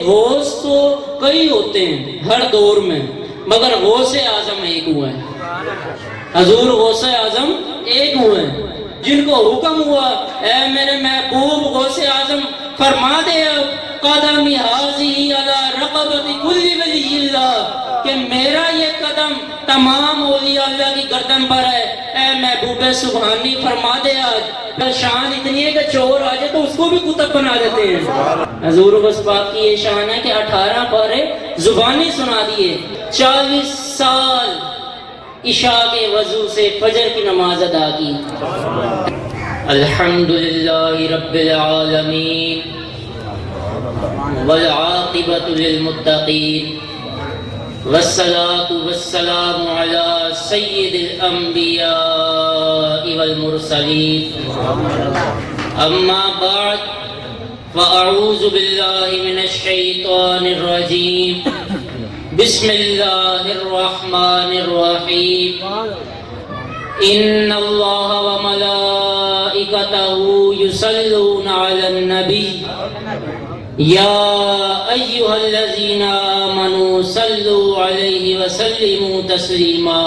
غوث تو کئی ہوتے ہیں ہر دور میں، مگر غوث اعظم ایک ہوا ہے۔ حضور غوث اعظم ایک ہوئے ہیں جن کو حکم ہوا اے میرے محبوب غوث اعظم فرما دے قدمی حاضی علی رقبت کل ولی اللہ، کہ میرا یہ قدم تمام اولیاء اللہ کی گردن پر ہے۔ اے محبوب سبحانی فرما دے آج شان اتنی ہے کہ چور آ جائے تو اس کو بھی کتب بنا دیتے ہیں۔ حضور غوث پاک کی یہ شان ہے کہ 18 پارے زبانی سنا دیے، 40 سال عشاء کے وضو سے فجر کی نماز ادا کی۔ الحمدللہ رب العالمین والعاقبۃ للمتقین والصلاة والسلام علی سید الانبیاء والمرسلین، اما بعد فاعوذ باللہ من الشیطان الرجیم، بسم اللہ الرحمن الرحیم، ان اللہ وملائکتہ یصلون علی النبی یا ایہا الذین آمنوا صلوا علیہ وسلموا تسلیما۔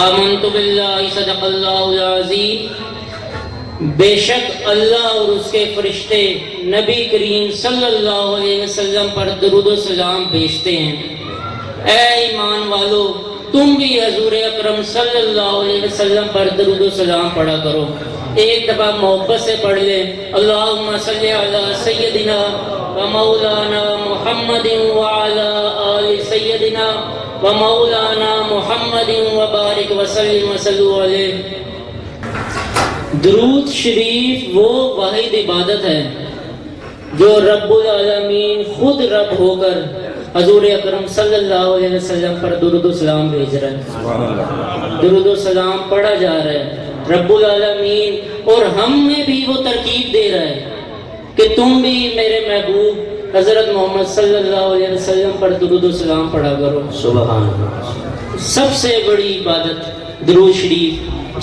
آمنت باللہ صدق اللہ العظیم، بے شک اللہ اور اس کے فرشتے نبی کریم صلی اللہ علیہ وسلم پر درود و سلام بھیجتے ہیں۔ اے ایمان والو تم بھی حضور اکرم صلی اللہ علیہ وسلم پر درود و سلام پڑھا کرو۔ ایک دفعہ محبت سے پڑھ لیں، اللہم صلی علی سیدنا و مولانا محمد وعلی آل سیدنا و مولانا محمد وبارک وسلم وصلو علیہ۔ درود شریف وہ واحد عبادت ہے جو رب العالمین خود رب ہو کر حضور اکرم صلی اللہ علیہ وسلم پر درود و سلام بھیج رہا ہے، درود و سلام پڑھا جا رہا ہے رب العالمین، اور ہم میں بھی وہ ترکیب دے رہا ہے کہ تم بھی میرے محبوب حضرت محمد صلی اللہ علیہ وسلم پر درود و سلام پڑھا کرو۔ سبحان اللہ۔ سب سے بڑی عبادت درود شریف،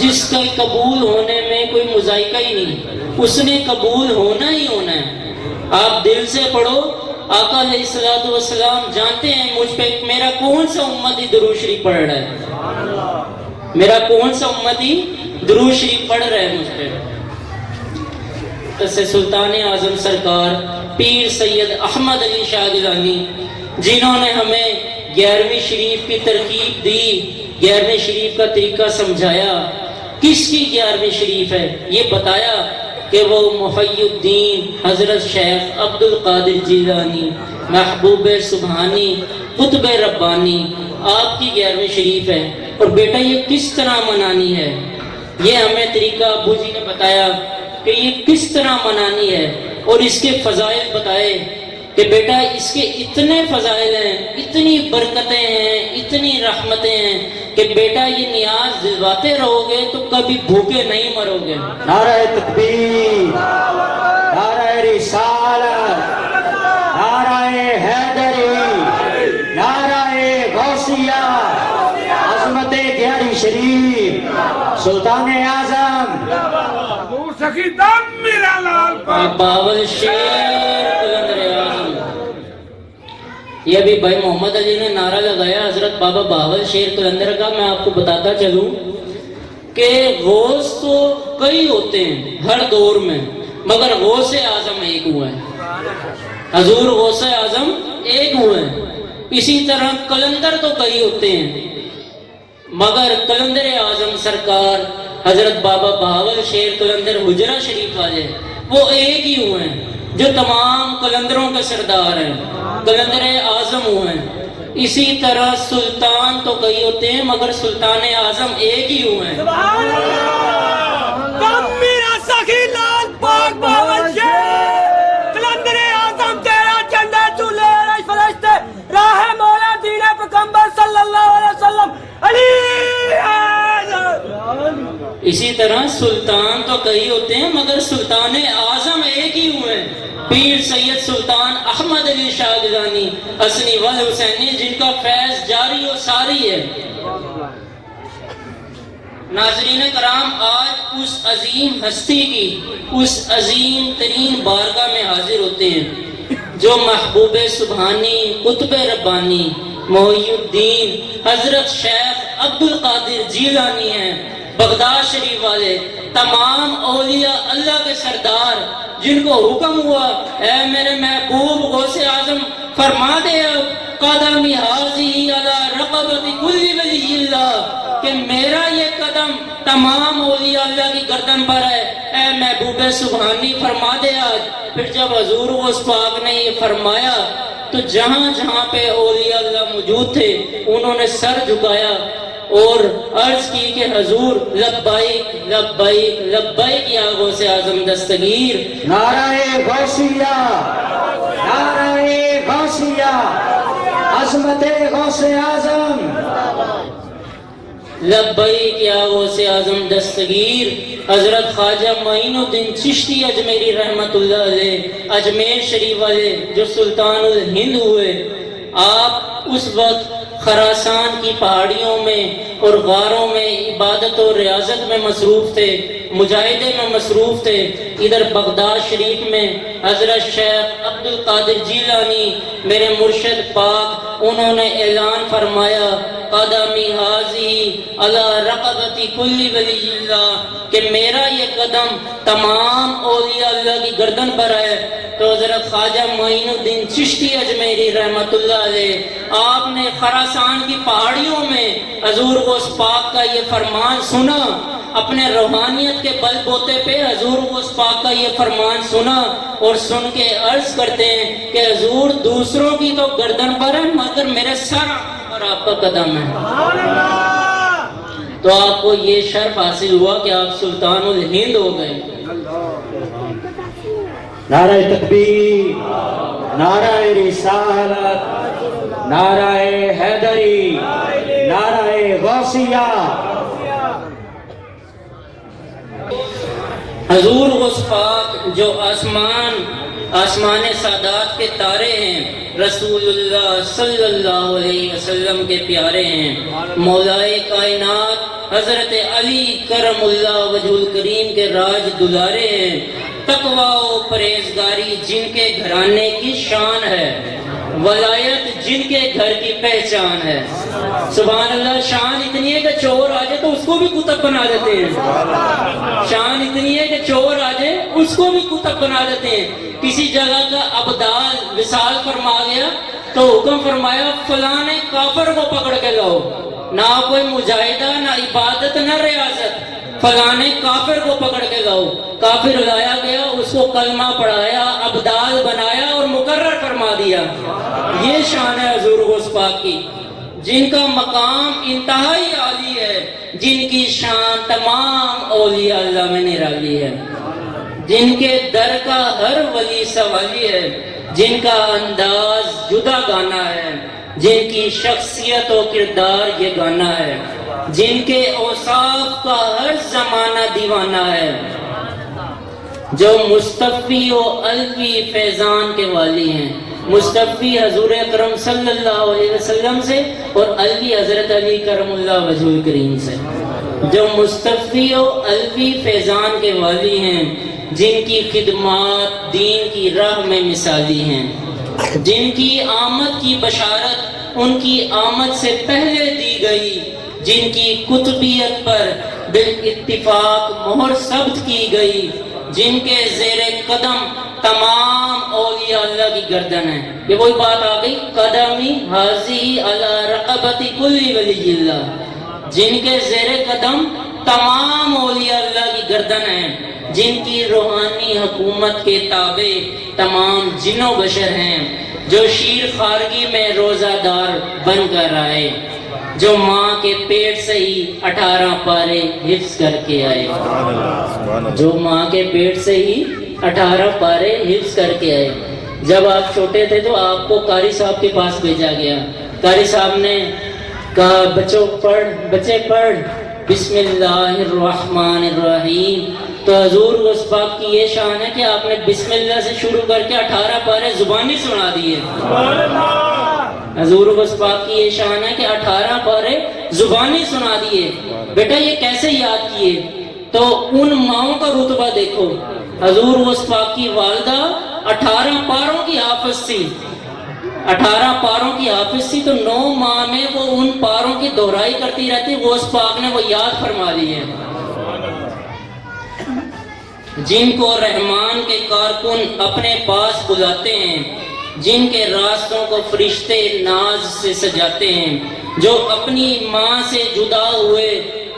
جس کا قبول ہونے میں کوئی مذائقہ ہی نہیں، اس نے قبول ہونا ہی ہونا ہے۔ آپ دل سے پڑھو، آقا علیہ الصلوۃ والسلام جانتے ہیں مجھ پہ میرا کون سا امتی درود شریف پڑھ رہا ہے، میرا کون سا امتی درود شریف پڑھ رہا ہے مجھ پہ۔ سے سلطان اعظم سرکار پیر سید احمد علی شاہ گیلانی، جنہوں نے ہمیں 11ویں شریف کی ترکیب دی، 11ویں شریف کا طریقہ سمجھایا، کس کی 11ویں شریف ہے یہ بتایا کہ وہ محی الدین حضرت شیخ عبد القادر جیلانی محبوب سبحانی قطب ربانی آپ کی 11ویں شریف ہے۔ اور بیٹا یہ کس طرح منانی ہے، یہ ہمیں طریقہ ابو جی نے بتایا کہ یہ کس طرح منانی ہے، اور اس کے فضائل بتائے کہ بیٹا اس کے اتنے فضائل ہیں، اتنی برکتیں ہیں، اتنی رحمتیں ہیں کہ بیٹا یہ نیاز دلواتے رہو گے تو کبھی بھوکے نہیں مرو گے۔ نعرہ تکبیر، نعرہ رسالت، نعرہ حیدری، نعرہ غوثیہ، عظمت 11 شریف، سلطان اعظم سخی دم میرا لال باول شیر قلندر اعظم۔ یہ ابھی بھائی محمد علی نے نعرہ لگایا حضرت بابا باول شیر قلندر کا۔ میں آپ کو بتاتا چلوں کہ غوث تو کئی ہوتے ہیں ہر دور میں، مگر غوث اعظم ایک ہوا ہے۔ حضور غوث اعظم ایک ہوئے ہیں۔ اسی طرح قلندر تو کئی ہوتے ہیں، مگر قلندر اعظم سرکار حضرت بابا بہاول شیر قلندر حجرہ شریف والے وہ ایک ہی ہوئے ہیں جو تمام قلندروں کے سردار ہیں، قلندر اعظم ہوئے ہیں۔ اسی طرح سلطان تو کئی ہوتے ہیں مگر سلطان اعظم ایک ہی ہوئے ہیں۔ دم میرا سخی لال پاک باول شیر قلندر اعظم، تیرا جھنڈا تو لے رہے فرشتے، راہ مولا دین پیغمبر صلی اللہ علیہ وسلم علی۔ اسی طرح سلطان تو کئی ہوتے ہیں مگر سلطان اعظم ایک ہی ہوئے ہیں، پیر سید سلطان احمد علی شاہ گیلانی حسنی والحسینی، جن کا فیض جاری و ساری ہے۔ ناظرین کرام، آج اس عظیم ہستی کی اس عظیم ترین بارگاہ میں حاضر ہوتے ہیں جو محبوب سبحانی قطب ربانی محی الدین حضرت شیخ عبد القادر جیلانی ہیں بغداد شریف والے، تمام اولیاء اللہ کے سردار، جن کو حکم ہوا اے میرے محبوب غوث اعظم فرما دے اب قدمی حاضی علی رقبت کل ولی اللہ، کہ میرا یہ قدم تمام اولیاء اللہ کی گردن پر ہے، اے محبوب سبحانی فرما دے آج۔ پھر جب حضور غوث پاک نے یہ فرمایا تو جہاں جہاں پہ اولیاء اللہ موجود تھے انہوں نے سر جھکایا اور عرض کی کہ حضور لبیک لبیک لبیک یا غوث اعظم دستگیر۔ نعرہ غوثیہ، نعرہ غوثیہ، عظمت غوث اعظم، لبیک یا غوث اعظم دستگیر۔ حضرت خواجہ معین الدین چشتی اجمیری رحمت اللہ علیہ اجمیر شریف والے جو سلطان الہند ہوئے، آپ اس وقت خراسان کی پہاڑیوں میں اور غاروں میں عبادت و ریاضت میں مصروف تھے، مجاہدے میں مصروف تھے۔ ادھر بغداد شریف میں حضرت شیخ عبد القادر جیلانی میرے مرشد پاک، انہوں نے اعلان فرمایا قدمی حاضی علی رقبت کل ولی اللہ، کہ میرا یہ قدم تمام اولیاء اللہ کی گردن پر ہے۔ تو حضرت خواجہ معین الدین چشتی اجمیری رحمت اللہ علیہ، آپ نے خراسان کی پہاڑیوں میں حضور غوث پاک کا یہ فرمان سنا، اپنے روحانیت کے بل بوتے پہ حضور غوث پاک کا یہ فرمان سنا اور سن کے عرض کرتے ہیں کہ حضور دوسروں کی تو گردن پر ہے مگر میرے سر پر آپ کا قدم ہے۔ تو آپ کو یہ شرف حاصل ہوا کہ آپ سلطان الہند ہو گئے۔ نعرہ تکبیر، نعرہ رسالت، نعرہ حیدری، نعرہ غوثیہ۔ حضور غوث پاک جو آسمان سادات کے تارے ہیں، رسول اللہ صلی اللہ علیہ وسلم کے پیارے ہیں، مولائے کائنات حضرت علی کرم اللہ وجہ الکریم کے راج دلارے ہیں، تقوی و پرہیزگاری جن کے گھرانے کی شان ہے، ولایت جن کے گھر کی پہچان ہے۔ سبحان اللہ، شان اتنی ہے کہ چور آ جائے تو اس کو بھی کتب بنا دیتے ہیں، شان اتنی ہے کہ چور آ جائے اس کو بھی کتب بنا دیتے ہیں۔ کسی جگہ کا ابدال وصال فرما گیا تو حکم فرمایا فلاں کافر کو پکڑ کے لاؤ، نہ کوئی مجاہدہ نہ عبادت نہ ریاضت، فلاں کافر کو پکڑ کے لاؤ۔ کافر لایا گیا، اس کو کلمہ پڑھایا، ابدال بنایا اور مقرر فرما دیا۔ یہ شان ہے حضور غوث پاک کی، جن کا مقام انتہائی عالی ہے، جن کی شان تمام اولیاء اللہ میں نرالی ہے، جن کے در کا ہر ولی سوالی ہے، جن کا انداز جدا گانا ہے، جن کی شخصیت و کردار یہ گانا ہے، جن کے اوصاف کا ہر زمانہ دیوانہ ہے، جو مصطفی و الوی فیضان کے والی ہیں۔ مصطفی حضور اکرم صلی اللہ علیہ وسلم سے اور الوی حضرت علی کرم اللہ وجہ الکریم سے، جو مصطفی و الوی فیضان کے والی ہیں، جن کی خدمات دین کی راہ میں مثالی ہیں، جن کی آمد کی بشارت ان کی آمد سے پہلے دی گئی، جن کی قطبیت پر بالاتفاق مہر ثبت کی گئی، جن کے زیر قدم تمام اولیاء اللہ کی گردن ہے۔ یہ وہی بات آ گئی قدمی حاضی علی رقبت کل ولی اللہ، جن کے زیر قدم تمام اولیاء اللہ کی گردن ہے، جن کی روحانی حکومت کے تابع تمام جن و بشر ہیں، جو شیر خارگی میں روزہ دار بن کر آئے، جو ماں کے پیٹ سے ہی 18 پارے حفظ کر کے آئے، جو ماں کے پیٹ سے ہی 18 پارے حفظ کر کے آئے۔ جب آپ چھوٹے تھے تو آپ کو قاری صاحب کے پاس بھیجا گیا، قاری صاحب نے کہا بچے پڑھ بسم اللہ الرحمن الرحیم۔ تو حضور غوث پاک کی یہ شان ہے کہ آپ نے بسم اللہ سے شروع کر کے 18 پارے زبانی سنا دیے۔ حضور غوث پاک کی یہ شان ہے کہ 18 پارے زبانی سنا دیے۔ بیٹا یہ کیسے یاد کیے؟ تو ان ماؤں کا رتبہ دیکھو، حضور غوث پاک کی والدہ 18 پاروں کی حافظ تھی، 18 پاروں کی حافظ تھی، تو 9 ماہ میں وہ ان پاروں کی دہرائی کرتی رہتی، غوث پاک نے وہ یاد فرما لی ہے۔ جن کو رحمان کے کارکن اپنے پاس بلاتے ہیں، جن کے راستوں کو فرشتے ناز سے سجاتے ہیں، جو اپنی ماں سے جدا ہوئے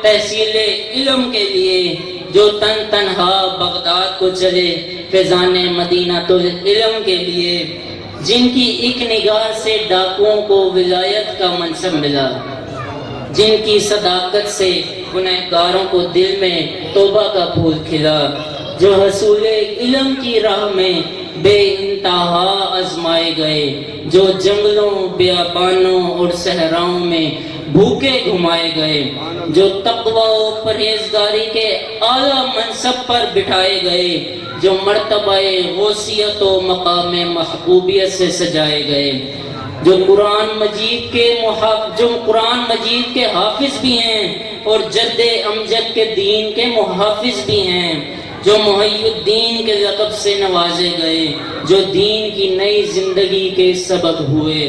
تحصیل علم کے لیے، جو تنہا بغداد کو چلے فیضان مدینہ العلم کے لیے، جن کی ایک نگاہ سے ڈاکوؤں کو ولایت کا منصب ملا، جن کی صداقت سے گنہگاروں کو دل میں توبہ کا پھول کھلا، جو حصول علم کی راہ میں بے انتہا آزمائے گئے، جو جنگلوں بیابانوں اور صحراؤں میں بھوکے گھمائے گئے، جو تقوی و پرہیزگاری کے اعلیٰ منصب پر بٹھائے گئے، جو مرتبہ غوثیت و مقام محبوبیت سے سجائے گئے، جو قرآن مجید کے حافظ بھی ہیں اور جد امجد کے دین کے محافظ بھی ہیں، جو محی الدین کے لقب سے نوازے گئے، جو دین کی نئی زندگی کے سبب ہوئے،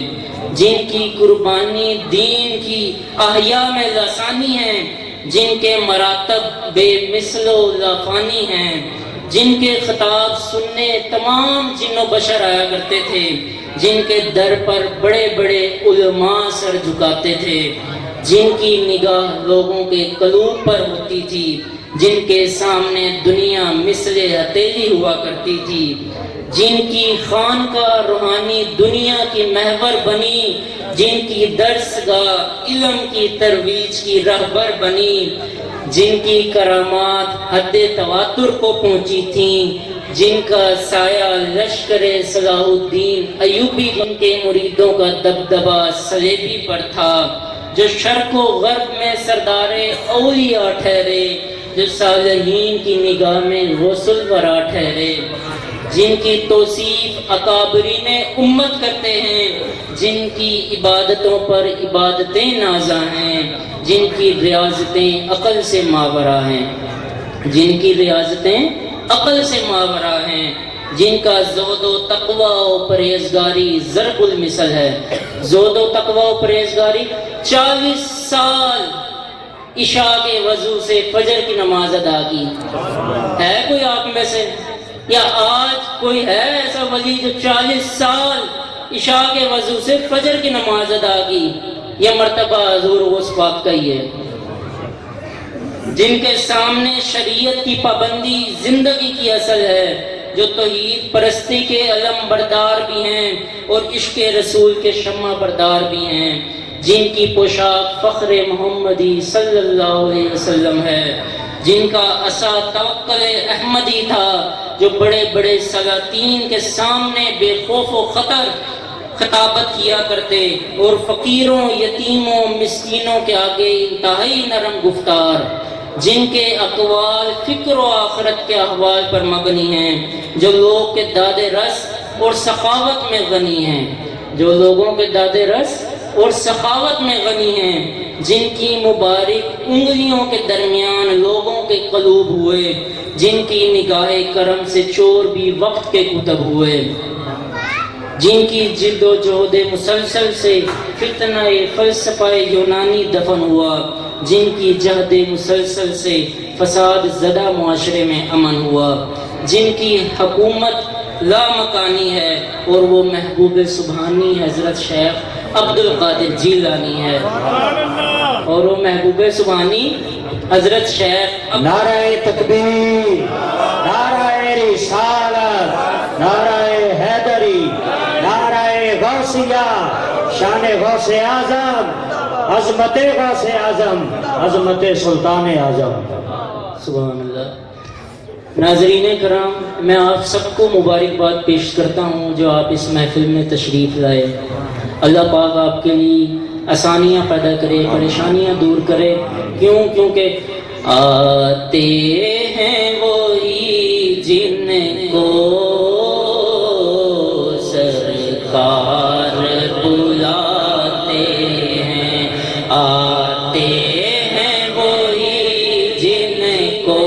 جن کی قربانی دین کی احیاء میں لسانی ہے، جن کے مراتب بے مثل و لافانی ہیں، جن کے خطاب سننے تمام جن و بشر آیا کرتے تھے، جن کے در پر بڑے بڑے علماء سر جھکاتے تھے، جن کی نگاہ لوگوں کے قلوب پر ہوتی تھی، جن کے سامنے دنیا مثل ہتھیلی ہوا کرتی تھی، جن کی خانقاہ روحانی دنیا کی محور بنی، جن کی درسگاہ علم کی ترویج کی رہبر بنی، جن کی کرامات حد تواتر کو پہنچی تھیں، جن کا سایہ لشکر صلاح الدین ایوبی، جن کے مریدوں کا دبدبہ صلیبی پر تھا، جو شرق و غرب میں سردار اولیاء ٹھہرے، جو صالحین کی نگاہ میں غوث الورا ٹھہرے، جن کی توصیف اکابرین امت کرتے ہیں، جن کی عبادتوں پر عبادتیں نازاں ہیں، جن کی ریاضتیں عقل سے ماورا ہیں، جن کی ریاضتیں عقل سے ماورا ہیں، جن کا زہد و تقوی و پرہیزگاری ضرب المثل ہے۔ زہد و تقوی و پرہیزگاری 40 سال عشاء کے وضو سے فجر کی نماز ادا کی، ہے کوئی آپ میں سے؟ یا آج کوئی ہے ایسا ولی جو 40 سال عشاء کے وضو سے فجر کی نماز ادا کی؟ یہ مرتبہ حضور غوث پاک کا ہی ہے، جن کے سامنے شریعت کی پابندی زندگی کی اصل ہے، جو توحید پرستی کے علم بردار بھی ہیں اور عشق رسول کے شمع بردار بھی ہیں، جن کی پوشاک فخر محمدی صلی اللہ علیہ وسلم ہے، جن کا عصا توکل احمدی تھا، جو بڑے بڑے سلاطین کے سامنے بے خوف و خطر خطابت کیا کرتے اور فقیروں یتیموں مسکینوں کے آگے انتہائی نرم گفتار، جن کے اقوال فکر و آخرت کے احوال پر مبنی ہیں، جو لوگ کے داد رس اور سخاوت میں غنی ہیں، جو لوگوں کے داد رس اور سخاوت میں غنی ہیں، جن کی مبارک انگلیوں کے درمیان لوگوں کے قلوب ہوئے، جن کی نگاہ کرم سے چور بھی وقت کے کتب ہوئے، جن کی جلد و جہد مسلسل سے فتنہ فلسفہ یونانی دفن ہوا، جن کی جہد مسلسل سے فساد زدہ معاشرے میں امن ہوا، جن کی حکومت لا مکانی ہے اور وہ محبوب سبحانی حضرت شیخ عبد القادر جیلانی ہے، اور وہ محبوب سبحانی حضرت شیخ نعرہ تکبیر، نعرہ رسالت، نعرہ حیدری، نعرہ غوثیہ، شان غوث اعظم، عظمت غوث اعظم، عظمت سلطان اعظم۔ سبحان اللہ۔ ناظرین کرام، میں آپ سب کو مبارکباد پیش کرتا ہوں جو آپ اس محفل میں تشریف لائے۔ اللہ پاک آپ کے لیے آسانیاں پیدا کرے، پریشانیاں دور کرے، کیونکہ آتے ہیں وہی جن کو سرکار بلاتے ہیں، آتے ہیں وہی جن کو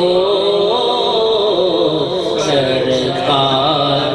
سرکار